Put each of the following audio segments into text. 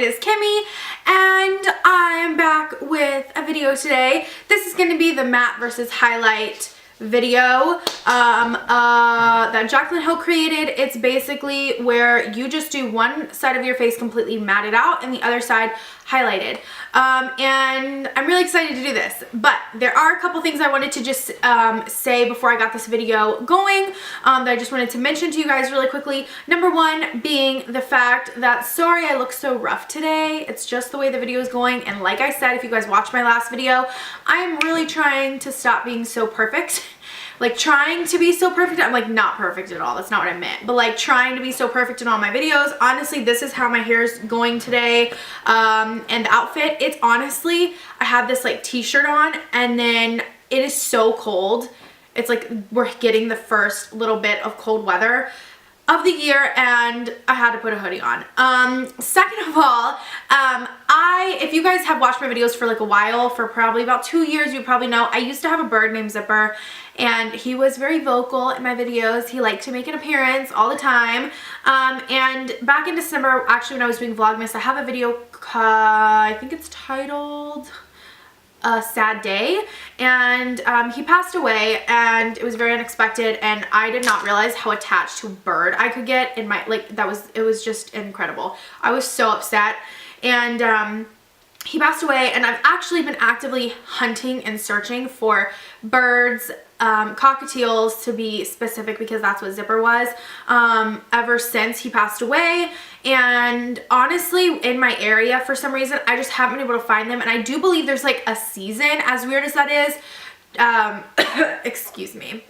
it is Kimmy and I'm back with a video today. This is going to be the matte versus highlight video that Jaclyn Hill created. It's basically where you just do one side of your face completely matted out and the other side highlighted. And I'm really excited to do this, but there are a couple things I wanted to just say before I got this video going that I just wanted to mention to you guys really quickly. Number one being the fact that, sorry I look so rough today, it's just the way the video is going, and like I said, if you guys watched my last video, I'm really trying to stop being so perfect. Like trying to be so perfect. I'm like not perfect at all. That's not what I meant. But like trying to be so perfect in all my videos. Honestly, this is how my hair is going today. And the outfit, it's honestly, I have this like t-shirt on and then it is so cold. It's like we're getting the first little bit of cold weather of the year and I had to put a hoodie on. Second of all, if you guys have watched my videos for like a while, for probably about 2 years, you probably know I used to have a bird named Zipper and he was very vocal in my videos. He liked to make an appearance all the time. And back in December, actually when I was doing Vlogmas, I have a video, I think it's titled A Sad Day, and he passed away and it was very unexpected and I did not realize how attached to a bird I could get in my, like it was just incredible. I was so upset and he passed away and I've actually been actively hunting and searching for birds, cockatiels to be specific because that's what Zipper was, ever since he passed away. And honestly, in my area, for some reason, I just haven't been able to find them. And I do believe there's like a season, as weird as that is, excuse me,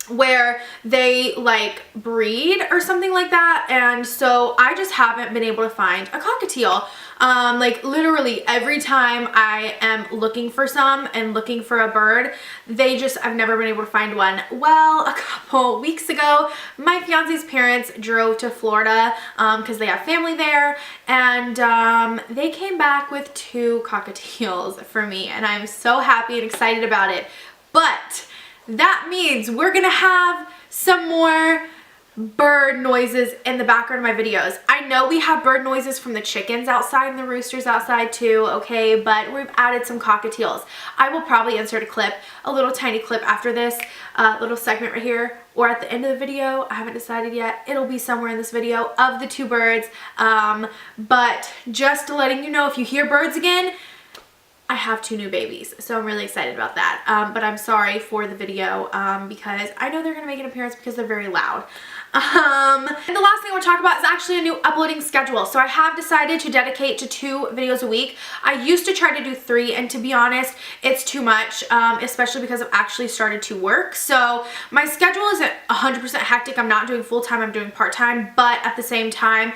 where they like breed or something like that. And so I just haven't been able to find a cockatiel. Like literally every time I am looking for some and looking for a bird, I've never been able to find one. Well, a couple weeks ago, my fiance's parents drove to Florida because they have family there, and they came back with 2 cockatiels for me, and I'm so happy and excited about it. But that means we're gonna have some more bird noises in the background of my videos. I know we have bird noises from the chickens outside and the roosters outside too, okay, but we've added some cockatiels. I will probably insert a clip, a little tiny clip after this little segment right here, or at the end of the video. I haven't decided yet. It'll be somewhere in this video of the 2 birds, but just letting you know, if you hear birds again, I have 2 new babies, so I'm really excited about that. But I'm sorry for the video because I know they're gonna make an appearance because they're very loud. And the last thing I want to talk about is actually a new uploading schedule. So I have decided to dedicate to 2 videos a week. I used to try to do 3, and to be honest, it's too much, especially because I've actually started to work. So my schedule isn't 100% hectic. I'm not doing full-time, I'm doing part-time, but at the same time,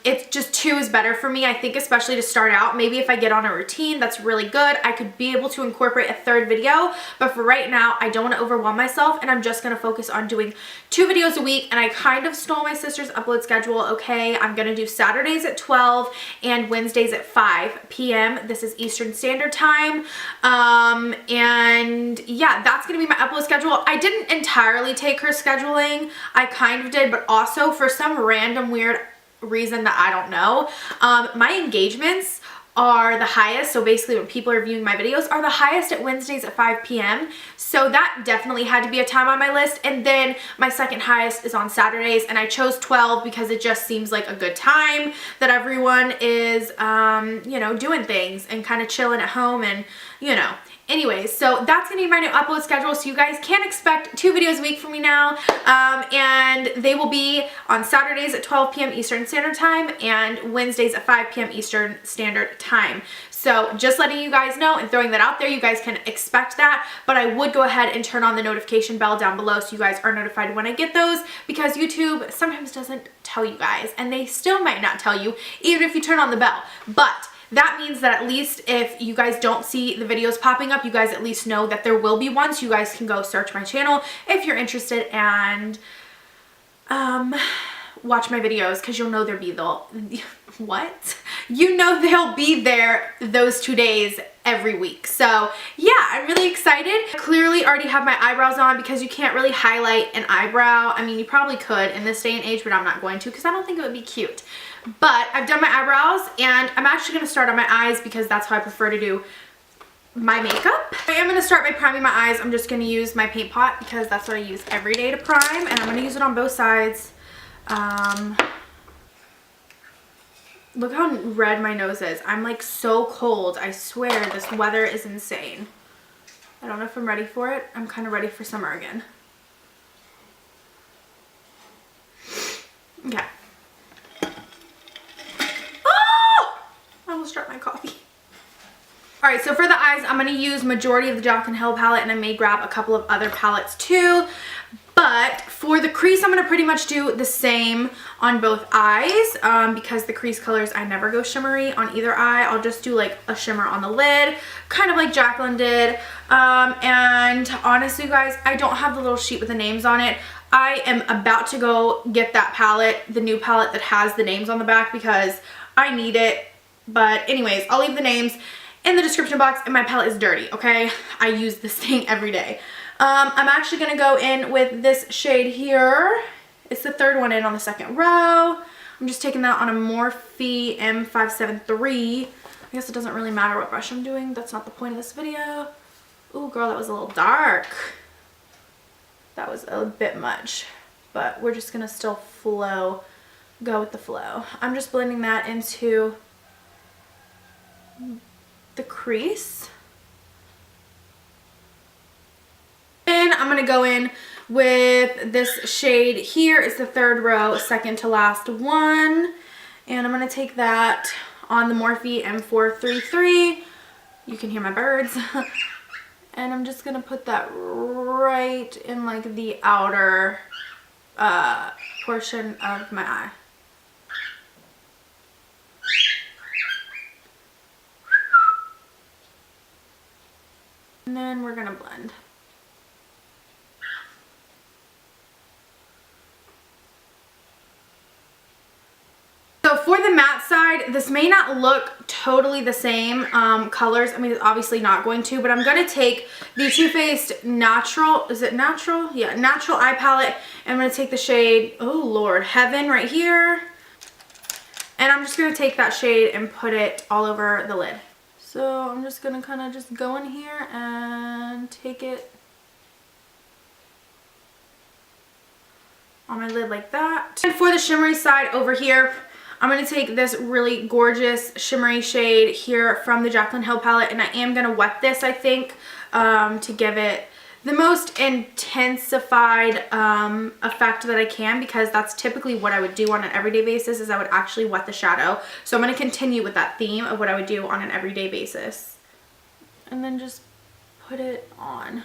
it's just 2 is better for me. I think especially to start out, maybe if I get on a routine that's really good, I could be able to incorporate a 3rd video, but for right now, I don't want to overwhelm myself, and I'm just going to focus on doing 2 videos a week. And I kind of stole my sister's upload schedule, okay? I'm gonna do Saturdays at 12 and Wednesdays at 5 p.m. This is Eastern Standard Time. And yeah, that's gonna be my upload schedule. I didn't entirely take her scheduling. I kind of did, but also for some random weird reason that I don't know, my engagements are the highest. So basically when people are viewing my videos are the highest at Wednesdays at 5 p.m. So that definitely had to be a time on my list. And then my second highest is on Saturdays, and I chose 12 because it just seems like a good time that everyone is, you know, doing things and kind of chilling at home and, you know. Anyways, so that's gonna be my new upload schedule, so you guys can expect 2 videos a week from me now, and they will be on Saturdays at 12 p.m. Eastern Standard Time and Wednesdays at 5 p.m. Eastern Standard Time. So just letting you guys know and throwing that out there, you guys can expect that, but I would go ahead and turn on the notification bell down below so you guys are notified when I get those, because YouTube sometimes doesn't tell you guys, and they still might not tell you even if you turn on the bell. But that means that at least if you guys don't see the videos popping up, you guys at least know that there will be one, so you guys can go search my channel if you're interested and watch my videos, because you'll know you know they'll be there those 2 days every week. So yeah, I'm really excited. I clearly already have my eyebrows on because you can't really highlight an eyebrow. I mean, you probably could in this day and age, but I'm not going to because I don't think it would be cute. But I've done my eyebrows and I'm actually going to start on my eyes because that's how I prefer to do my makeup. I am going to start by priming my eyes. I'm just going to use my paint pot because that's what I use every day to prime, and I'm going to use it on both sides. Look how red my nose is. I'm like so cold. I swear this weather is insane. I don't know if I'm ready for it. I'm kind of ready for summer again. Okay. Oh! I almost dropped my coffee. Alright, so for the eyes, I'm going to use majority of the Jaclyn Hill palette, and I may grab a couple of other palettes too. But for the crease, I'm going to pretty much do the same on both eyes because the crease colors, I never go shimmery on either eye. I'll just do like a shimmer on the lid, kind of like Jaclyn did. And honestly, guys, I don't have the little sheet with the names on it. I am about to go get that palette, the new palette that has the names on the back, because I need it. But anyways, I'll leave the names in the description box, and my palette is dirty, okay? I use this thing every day. I'm actually going to go in with this shade here. It's the third one in on the second row. I'm just taking that on a Morphe M573. I guess it doesn't really matter what brush I'm doing. That's not the point of this video. Ooh, girl, that was a little dark. That was a bit much, but we're just going to still go with the flow. I'm just blending that into the crease. And I'm going to go in with this shade here. It's the third row, second to last one. And I'm going to take that on the Morphe M433. You can hear my birds. And I'm just going to put that right in like the outer portion of my eye. And then we're going to blend. So for the matte side, this may not look totally the same colors. I mean, it's obviously not going to, but I'm going to take the Too Faced Natural, is it Natural? Yeah, Natural Eye Palette. And I'm going to take the shade, oh Lord, Heaven right here. And I'm just going to take that shade and put it all over the lid. So I'm just going to kind of just go in here and take it on my lid like that. And for the shimmery side over here, I'm going to take this really gorgeous shimmery shade here from the Jaclyn Hill palette, and I am going to wet this, I think, to give it the most intensified effect that I can, because that's typically what I would do on an everyday basis, is I would actually wet the shadow. So I'm going to continue with that theme of what I would do on an everyday basis. And then just put it on.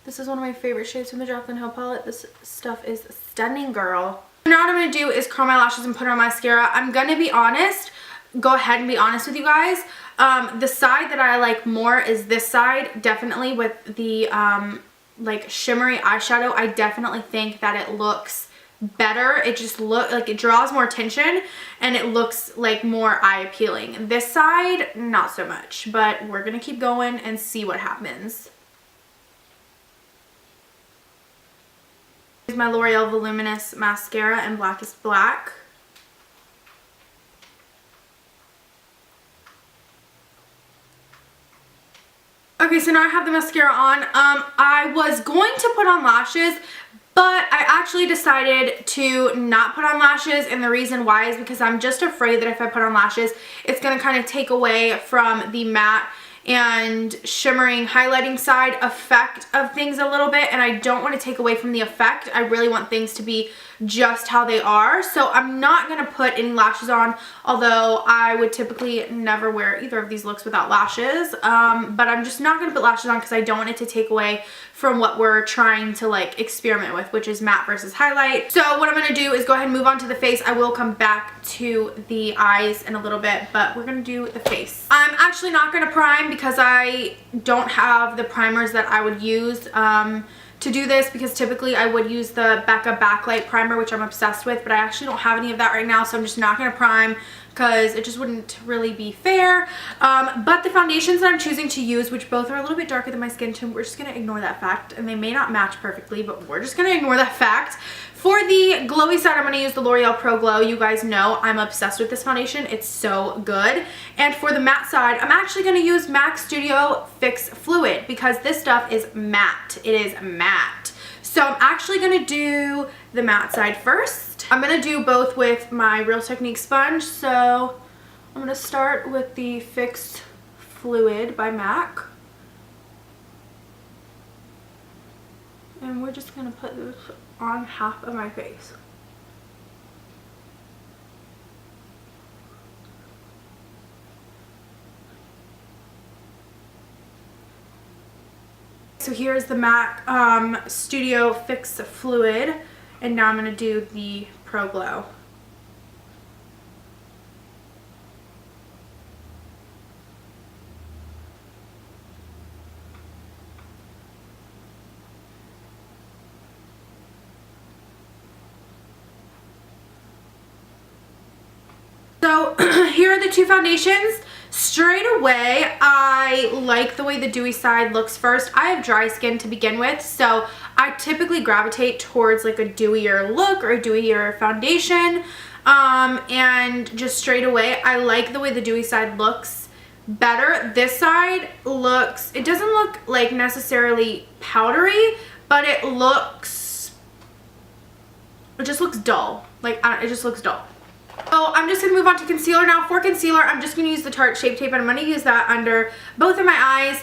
This is one of my favorite shades from the Jaclyn Hill palette. This stuff is stunning, girl. Now what I'm going to do is curl my lashes and put on mascara. I'm going to be honest, go ahead and be honest with you guys. The side that I like more is this side, definitely with the like shimmery eyeshadow. I definitely think that it looks better. It just looks like it draws more attention and it looks like more eye appealing. This side, not so much, but we're going to keep going and see what happens. Here's my L'Oreal Voluminous Mascara in Blackest Black. Okay, so now I have the mascara on. I was going to put on lashes, but I actually decided to not put on lashes, and the reason why is because I'm just afraid that if I put on lashes, it's going to kind of take away from the matte and shimmering highlighting side effect of things a little bit, and I don't want to take away from the effect. I really want things to be just how they are, so I'm not going to put any lashes on, although I would typically never wear either of these looks without lashes, but I'm just not going to put lashes on because I don't want it to take away from what we're trying to like experiment with, which is matte versus highlight. So what I'm going to do is go ahead and move on to the face. I will come back to the eyes in a little bit, but we're going to do the face. I'm actually not going to prime because I don't have the primers that I would use to do this, because typically I would use the Becca Backlight Primer, which I'm obsessed with, but I actually don't have any of that right now, so I'm just not going to prime because it just wouldn't really be fair. But the foundations that I'm choosing to use, which both are a little bit darker than my skin tone, we're just going to ignore that fact, and they may not match perfectly, but we're just going to ignore that fact. For the glowy side, I'm going to use the L'Oreal Pro Glow. You guys know I'm obsessed with this foundation. It's so good. And for the matte side, I'm actually going to use MAC Studio Fix Fluid because this stuff is matte. It is matte. So I'm actually going to do the matte side first. I'm going to do both with my Real Technique sponge. So I'm going to start with the Fix Fluid by MAC. And we're just going to put this on half of my face. So here's the MAC Studio Fix Fluid, and now I'm going to do the Pro Glow. So here are the two foundations. Straight away, I like the way the dewy side looks first. I have dry skin to begin with, so I typically gravitate towards like a dewier look or a dewier foundation. And just straight away, I like the way the dewy side looks better. This side looks, it doesn't look like necessarily powdery, but it just looks dull. Like, it just looks dull. So I'm just going to move on to concealer now. For concealer, I'm just going to use the Tarte Shape Tape, and I'm going to use that under both of my eyes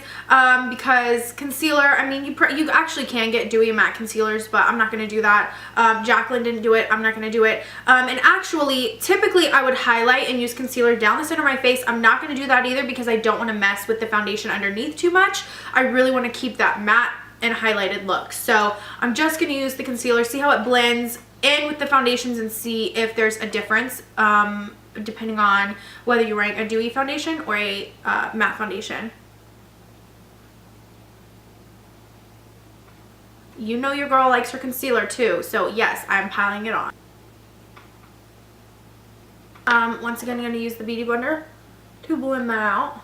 because concealer, I mean, you actually can get dewy and matte concealers, but I'm not going to do that. Jaclyn didn't do it. I'm not going to do it. And actually, typically, I would highlight and use concealer down the center of my face. I'm not going to do that either because I don't want to mess with the foundation underneath too much. I really want to keep that matte and highlighted look. So I'm just going to use the concealer, see how it blends in with the foundations and see if there's a difference depending on whether you're wearing a dewy foundation or a matte foundation. You know your girl likes her concealer too, so yes, I'm piling it on. Once again, I'm going to use the Beauty Blender to blend that out.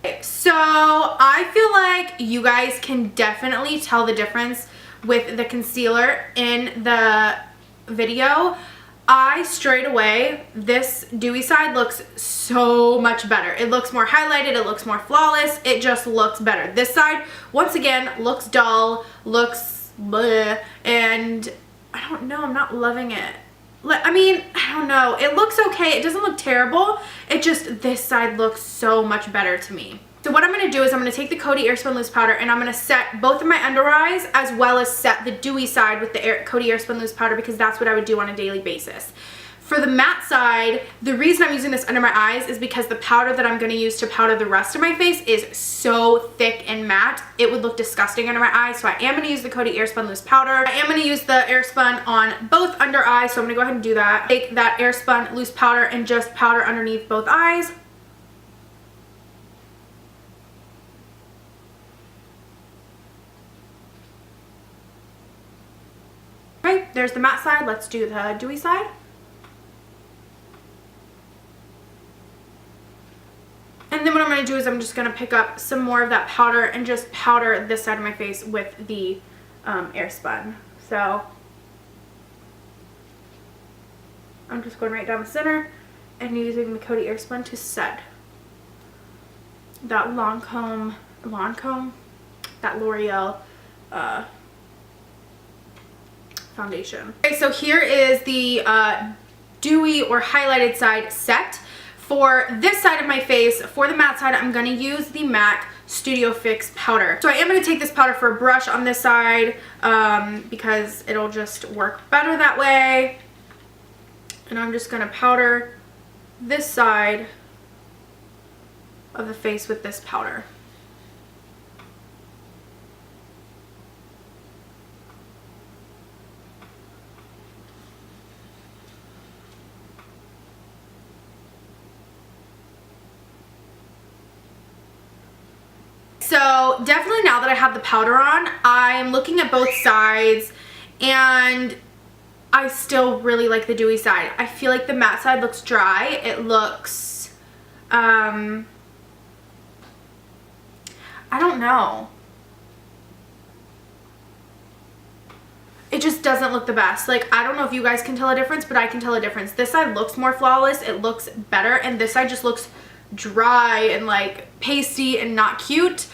Okay, so I feel like you guys can definitely tell the difference with the concealer in the video. Straight away, this dewy side looks so much better. It looks more highlighted, it looks more flawless, it just looks better. This side, once again, looks dull, looks bleh, and I don't know, I'm not loving it. I mean, I don't know, it looks okay, it doesn't look terrible, it just, this side looks so much better to me. So what I'm going to do is I'm going to take the Coty Airspun Loose Powder and I'm going to set both of my under eyes as well as set the dewy side with the Coty Airspun Loose Powder because that's what I would do on a daily basis. For the matte side, the reason I'm using this under my eyes is because the powder that I'm going to use to powder the rest of my face is so thick and matte, it would look disgusting under my eyes. So I am going to use the Coty Airspun Loose Powder. I am going to use the Airspun on both under eyes, so I'm going to go ahead and do that. Take that Airspun Loose Powder and just powder underneath both eyes. Okay, there's the matte side. Let's do the dewy side. And then what I'm going to do is I'm just going to pick up some more of that powder and just powder this side of my face with the Airspun. So I'm just going right down the center and using the Coty Airspun to set that Lancome, that L'Oreal foundation. Okay, so here is the dewy or highlighted side set. For this side of my face, for the matte side, I'm going to use the MAC Studio Fix powder. So I am going to take this powder for a brush on this side because it'll just work better that way. And I'm just going to powder this side of the face with this powder. So definitely now that I have the powder on, I'm looking at both sides and I still really like the dewy side. I feel like the matte side looks dry. It looks, I don't know. it just doesn't look the best. Like, I don't know if you guys can tell a difference, but I can tell a difference. This side looks more flawless, it looks better, and this side just looks dry and like pasty and not cute.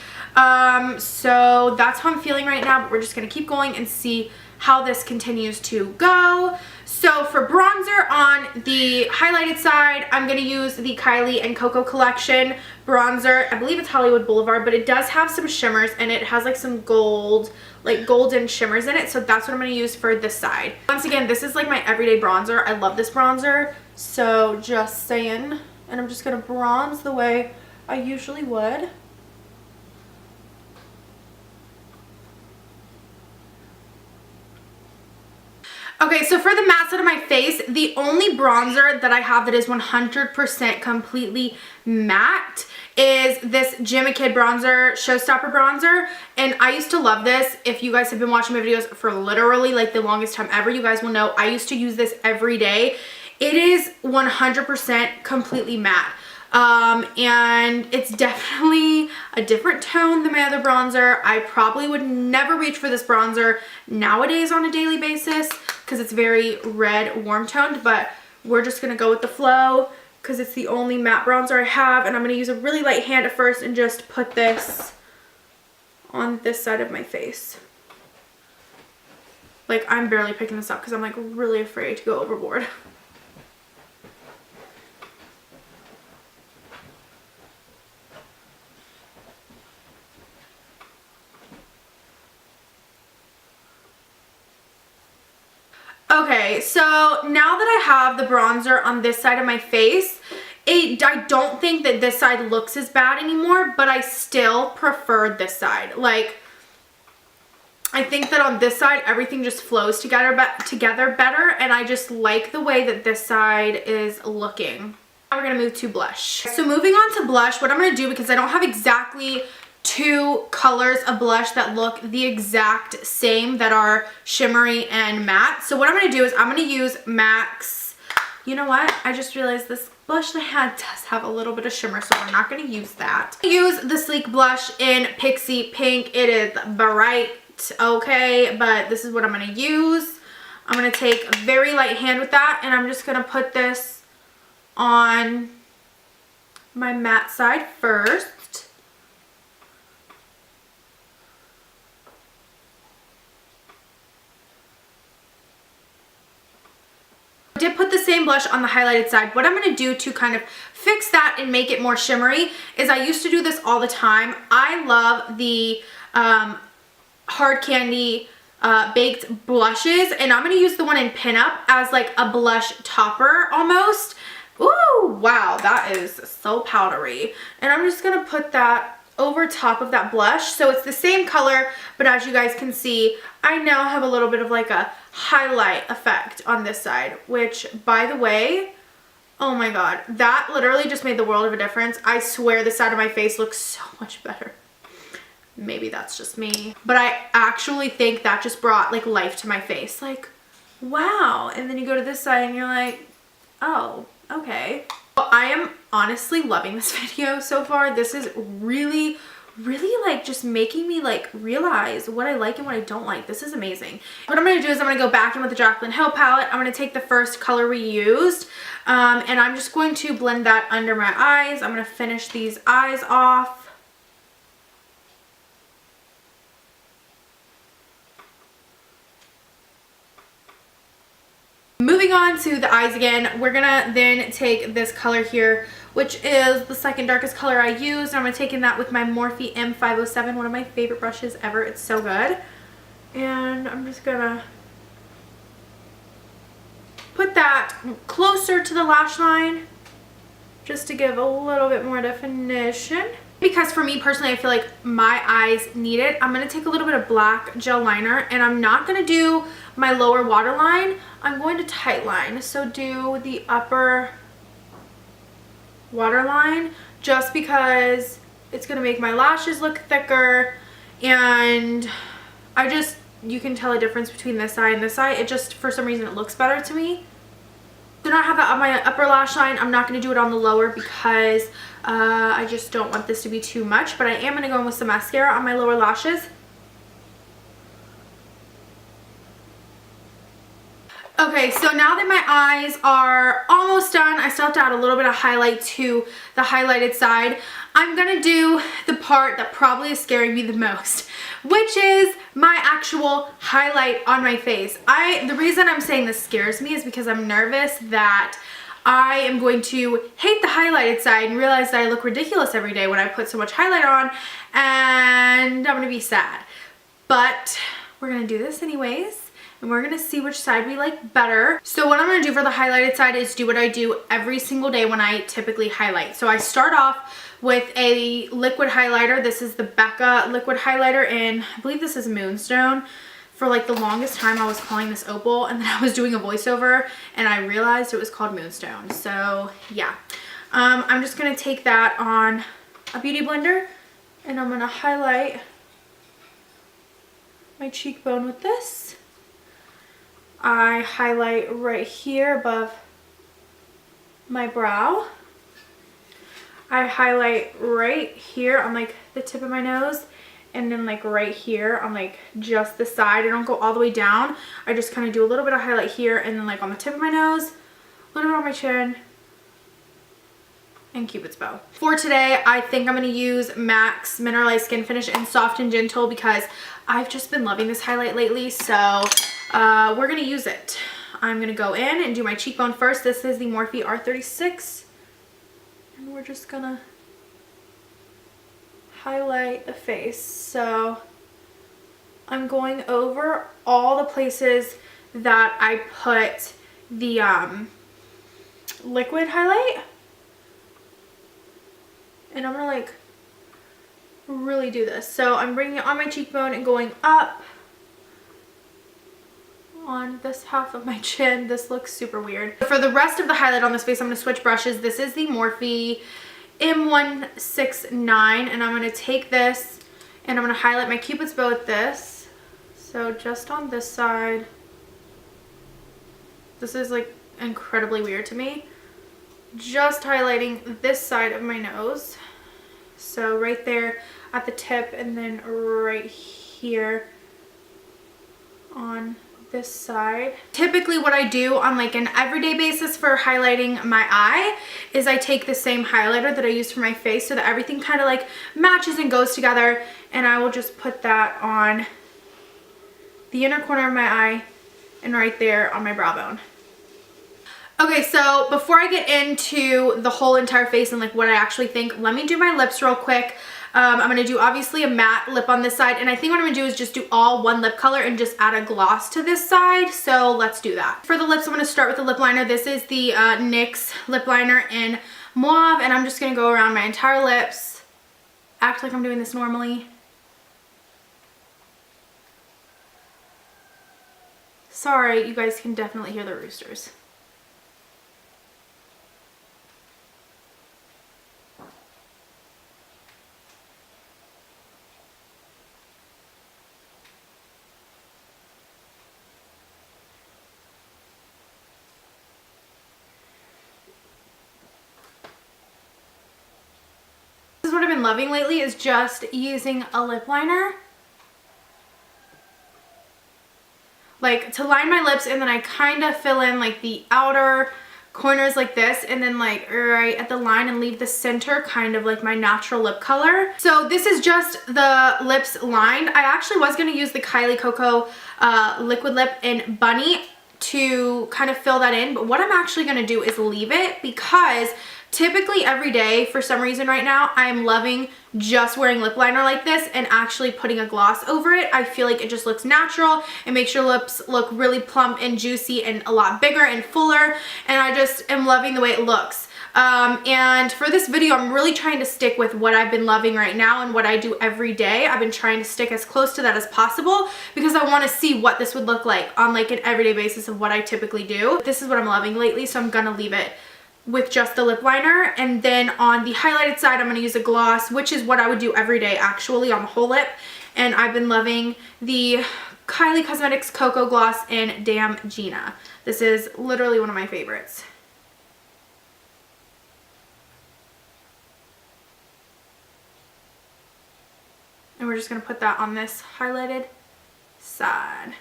So that's how I'm feeling right now, but we're just gonna keep going and see how this continues to go. So for bronzer on the highlighted side, I'm going to use the Kylie and Coco collection bronzer. I believe it's Hollywood Boulevard, but it does have some shimmers and it has like some gold, like golden shimmers in it. So that's what I'm going to use for this side. Once again, this is like my everyday bronzer. I love this bronzer. So just saying. And I'm just going to bronze the way I usually would. Okay, so for the matte side of my face, the only bronzer that I have that is 100% completely matte is this Jimmy Kid bronzer, Showstopper bronzer. And I used to love this. If you guys have been watching my videos for literally like the longest time ever, you guys will know I used to use this every day. It is 100% completely matte. And it's definitely a different tone than my other bronzer. I probably would never reach for this bronzer nowadays on a daily basis because it's very red, warm toned, but we're just gonna go with the flow because it's the only matte bronzer I have, and I'm gonna use a really light hand at first and just put this on this side of my face. Like, I'm barely picking this up because I'm like really afraid to go overboard. Okay, so now that I have the bronzer on this side of my face, I don't think that this side looks as bad anymore, but I still prefer this side. Like, I think that on this side, everything just flows together better, and I just like the way that this side is looking. Now we're gonna move to blush. So moving on to blush, what I'm gonna do, because I don't have exactly two colors of blush that look the exact same that are shimmery and matte. So what I'm going to do is I'm going to use MAC's, you know what, I just realized this blush that I had does have a little bit of shimmer, so we're not going to use that. Use the Sleek blush in Pixie Pink. It is bright, okay, but this is what I'm going to use. I'm going to take a very light hand with that, and I'm just going to put this on my matte side first. I did put the same blush on the highlighted side. What I'm going to do to kind of fix that and make it more shimmery is I used to do this all the time. I love the Hard Candy baked blushes, and I'm going to use the one in Pinup as like a blush topper almost. Ooh, wow, that is so powdery. And I'm just going to put that over top of that blush. So it's the same color, but as you guys can see, I now have a little bit of like a highlight effect on this side, which, by the way, oh my god, that literally just made the world of a difference. I swear this side of my face looks so much better. Maybe that's just me, but I actually think that just brought like life to my face. Like, wow. And then you go to this side and you're like, oh, okay. Well, I am honestly loving this video so far. This is really like just making me like realize what I like and what I don't like. This is amazing. What I'm going to do is I'm going to go back in with the Jaclyn Hill palette. I'm going to take the first color we used, and I'm just going to blend that under my eyes. I'm going to finish these eyes off. Moving on to the eyes again, we're gonna then take this color here, which is the second darkest color I used. I'm gonna take in that with my Morphe M507, one of my favorite brushes ever. It's so good. And I'm just gonna put that closer to the lash line just to give a little bit more definition. Because for me personally, I feel like my eyes need it. I'm going to take a little bit of black gel liner, and I'm not going to do my lower waterline. I'm going to tightline. So do the upper waterline just because it's going to make my lashes look thicker, and you can tell a difference between this side and this side. It just, for some reason, it looks better to me. Do not have that on my upper lash line. I'm not going to do it on the lower because I just don't want this to be too much, but I am going to go in with some mascara on my lower lashes. Okay, so now that my eyes are almost done, I still have to add a little bit of highlight to the highlighted side. I'm gonna do the part that probably is scaring me the most, which is my actual highlight on my face. The reason I'm saying this scares me is because I'm nervous that I am going to hate the highlighted side and realize that I look ridiculous every day when I put so much highlight on, and I'm gonna be sad. But we're gonna do this anyways, and we're gonna see which side we like better. So what I'm gonna do for the highlighted side is do what I do every single day when I typically highlight. So I start off with a liquid highlighter. This is the Becca liquid highlighter in, I believe this is Moonstone. For like the longest time I was calling this Opal, and then I was doing a voiceover and I realized it was called Moonstone. So yeah, I'm just gonna take that on a beauty blender and I'm gonna highlight my cheekbone with this. I highlight right here above my brow. I highlight right here on like the tip of my nose, and then like right here on like just the side. I don't go all the way down. I just kind of do a little bit of highlight here and then like on the tip of my nose, a little bit on my chin, and Cupid's bow. For today, I think I'm gonna use MAC's Mineralized Skin Finish in Soft and Gentle because I've just been loving this highlight lately, so we're gonna use it. I'm gonna go in and do my cheekbone first. This is the Morphe R36, and we're just gonna highlight the face. So I'm going over all the places that I put the liquid highlight, and I'm gonna like really do this. So I'm bringing it on my cheekbone and going up on this half of my chin. This looks super weird. For the rest of the highlight on this face, I'm gonna switch brushes. This is the Morphe M169, and I'm gonna take this and I'm gonna highlight my Cupid's bow with this. So just on this side. This is like incredibly weird to me. Just highlighting this side of my nose. So right there at the tip, and then right here on this side. Typically what I do on like an everyday basis for highlighting my eye is I take the same highlighter that I use for my face so that everything kind of like matches and goes together, and I will just put that on the inner corner of my eye and right there on my brow bone. Okay, so before I get into the whole entire face and like what I actually think, let me do my lips real quick. I'm going to do obviously a matte lip on this side, and I think what I'm going to do is just do all one lip color and just add a gloss to this side. So let's do that. For the lips, I'm going to start with the lip liner. This is the NYX lip liner in Mauve, and I'm just going to go around my entire lips, act like I'm doing this normally. Sorry, you guys can definitely hear the roosters. What I've been loving lately is just using a lip liner like to line my lips, and then I kind of fill in like the outer corners like this, and then like right at the line, and leave the center kind of like my natural lip color. So this is just the lips lined. I actually was going to use the Kylie Coco liquid lip in Bunny to kind of fill that in, but what I'm actually going to do is leave it, because typically every day, for some reason right now, I am loving just wearing lip liner like this and actually putting a gloss over it. I feel like it just looks natural. It makes your lips look really plump and juicy and a lot bigger and fuller, and I just am loving the way it looks. And for this video, I'm really trying to stick with what I've been loving right now and what I do every day. I've been trying to stick as close to that as possible because I want to see what this would look like on like an everyday basis of what I typically do. This is what I'm loving lately, so I'm gonna leave it with just the lip liner. And then on the highlighted side, I'm going to use a gloss, which is what I would do every day actually on the whole lip. And I've been loving the Kylie Cosmetics Cocoa Gloss in Damn Gina. This is literally one of my favorites. And we're just going to put that on this highlighted side.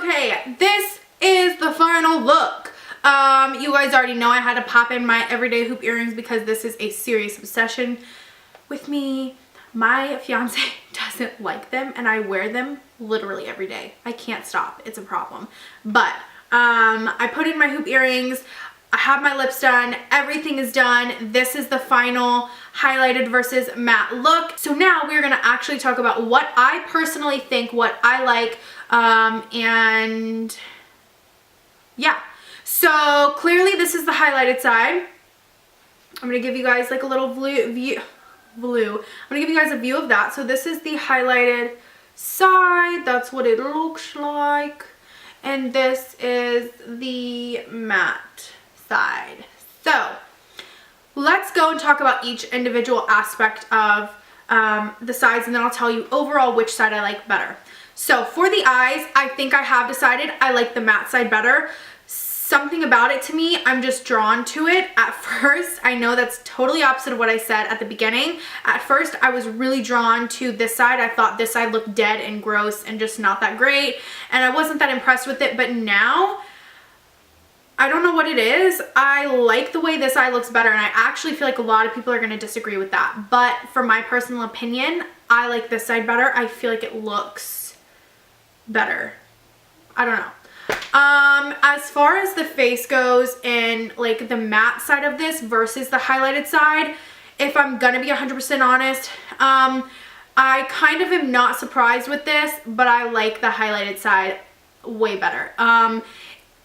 Okay, this is the final look. You guys already know I had to pop in my everyday hoop earrings because this is a serious obsession with me. My fiance doesn't like them and I wear them literally every day. I can't stop. It's a problem. But I put in my hoop earrings. I have my lips done. Everything is done. This is the final highlighted versus matte look. So now we're going to actually talk about what I personally think, what I like, and yeah. So clearly this is the highlighted side. I'm going to give you guys like a little view. I'm going to give you guys a view of that. So this is the highlighted side. That's what it looks like. And this is the matte side. So let's go and talk about each individual aspect of the sides, and then I'll tell you overall which side I like better. So for the eyes, I think I have decided I like the matte side better. Something about it to me, I'm just drawn to it. At first, I know that's totally opposite of what I said at the beginning. At first, I was really drawn to this side. I thought this side looked dead and gross and just not that great, and I wasn't that impressed with it. But now, I don't know what it is. I like the way this eye looks better, and I actually feel like a lot of people are going to disagree with that. But for my personal opinion, I like this side better. I feel like it looks better. I don't know. As far as the face goes and like the matte side of this versus the highlighted side, if I'm gonna be 100% honest, I kind of am not surprised with this, but I like the highlighted side way better.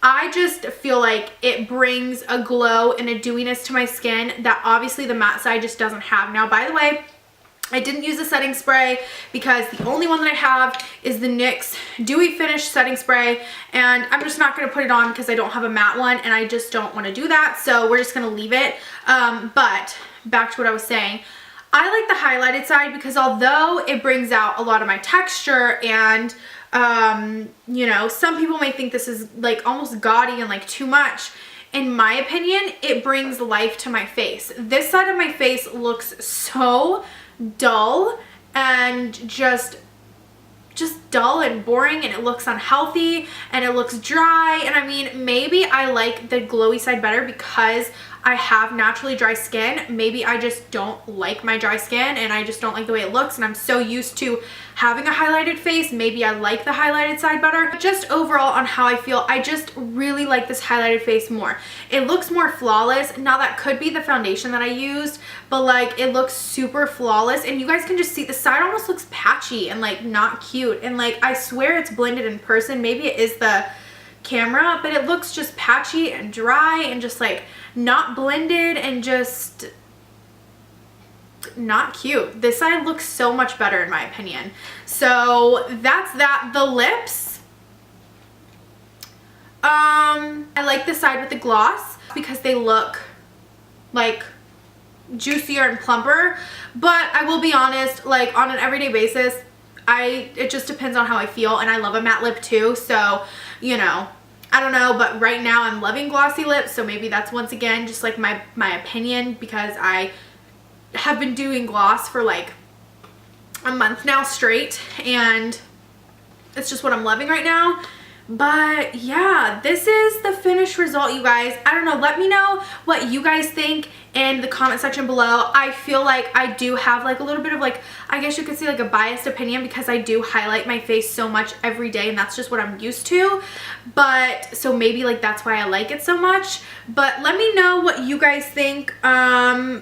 I just feel like it brings a glow and a dewiness to my skin that obviously the matte side just doesn't have. Now, by the way, I didn't use a setting spray because the only one that I have is the NYX Dewy Finish setting spray, and I'm just not going to put it on because I don't have a matte one and I just don't want to do that, so we're just going to leave it. But back to what I was saying, I like the highlighted side because although it brings out a lot of my texture and you know, some people may think this is like almost gaudy and like too much. In my opinion, it brings life to my face. This side of my face looks so dull and just dull and boring, and it looks unhealthy and it looks dry. And I mean, maybe I like the glowy side better because I have naturally dry skin. Maybe I just don't like my dry skin and I just don't like the way it looks, and I'm so used to having a highlighted face. Maybe I like the highlighted side better. Just overall on how I feel, I just really like this highlighted face more. It looks more flawless. Now that could be the foundation that I used, but like it looks super flawless, and you guys can just see the side almost looks patchy and like not cute, and like I swear it's blended in person. Maybe it is the camera, but it looks just patchy and dry and just like not blended and just not cute. This side looks so much better in my opinion. So that's that. The lips, I like the side with the gloss because they look like juicier and plumper, but I will be honest, like on an everyday basis, it just depends on how I feel, and I love a matte lip too, so you know, I don't know, but right now I'm loving glossy lips, so maybe that's once again just like my opinion because I have been doing gloss for like a month now straight, and it's just what I'm loving right now. But yeah, this is the finished result, you guys. I don't know, let me know what you guys think in the comment section below. I feel like I do have like a little bit of like, I guess you could say like a biased opinion because I do highlight my face so much every day and that's just what I'm used to. But so maybe like that's why I like it so much. But let me know what you guys think. I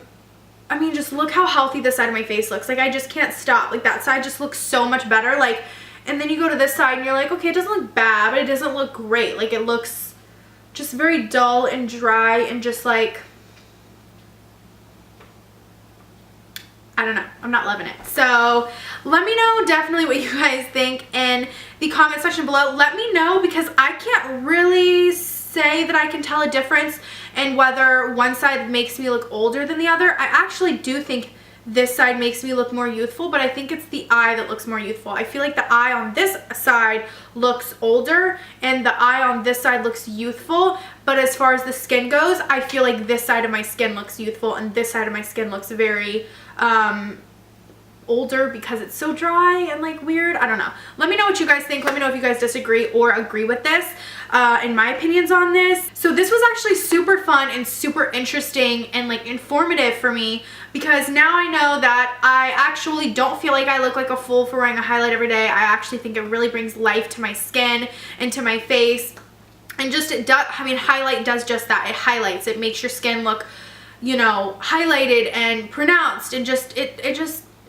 mean, just look how healthy this side of my face looks. Like I just can't stop. Like that side just looks so much better. Like, and then you go to this side and you're like, okay, it doesn't look bad, but it doesn't look great. Like it looks just very dull and dry and just like, I don't know, I'm not loving it. So let me know definitely what you guys think in the comment section below. Let me know because I can't really say that I can tell a difference in whether one side makes me look older than the other. I actually do think this side makes me look more youthful, but I think it's the eye that looks more youthful. I feel like the eye on this side looks older and the eye on this side looks youthful, but as far as the skin goes, I feel like this side of my skin looks youthful and this side of my skin looks very older because it's so dry and like weird. I don't know. Let me know what you guys think. Let me know if you guys disagree or agree with this in my opinions on this. So this was actually super fun and super interesting and like informative for me, because now I know that I actually don't feel like I look like a fool for wearing a highlight every day. I actually think it really brings life to my skin and to my face. And just it does, I mean, highlight does just that. It highlights, it makes your skin look, you know, highlighted and pronounced, and just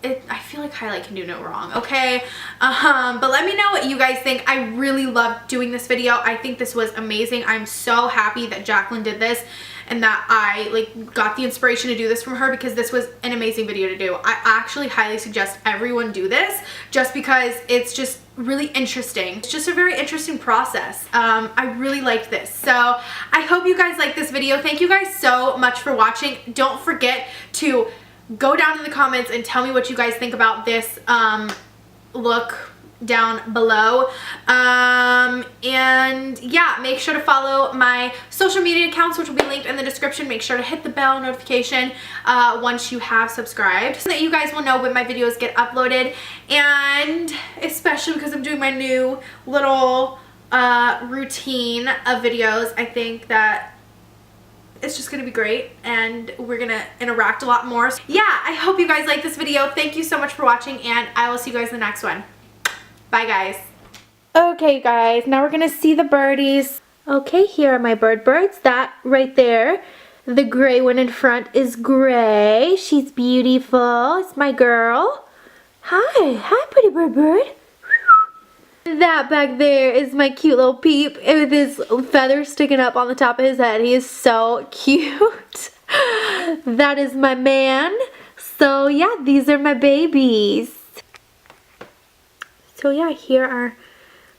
I feel like highlight can do no wrong, okay? But let me know what you guys think. I really loved doing this video. I think this was amazing. I'm so happy that Jaclyn did this and that I like got the inspiration to do this from her, because this was an amazing video to do. I actually highly suggest everyone do this just because it's just really interesting. It's just a very interesting process. I really liked this. So I hope you guys like this video. Thank you guys so much for watching. Don't forget to go down in the comments and tell me what you guys think about this look down below. And yeah, make sure to follow my social media accounts, which will be linked in the description. Make sure to hit the bell notification once you have subscribed, so that you guys will know when my videos get uploaded. And especially because I'm doing my new little routine of videos, I think that it's just gonna be great and we're gonna interact a lot more. So yeah, I hope you guys like this video. Thank you so much for watching, and I will see you guys in the next one. Bye guys. Okay guys, now we're gonna see the birdies. Okay, here are my birds. That right there, the gray one in front is Gray. She's beautiful. It's my girl. Hi pretty bird. That back there is my cute little Peep with his feathers sticking up on the top of his head. He is so cute. That is my man. So yeah, these are my babies. So yeah, here are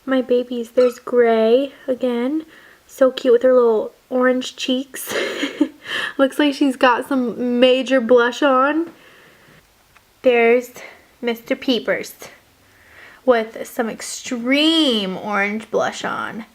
my babies. There's Gray again. So cute with her little orange cheeks. Looks like she's got some major blush on. There's Mr. Peepers with some extreme orange blush on.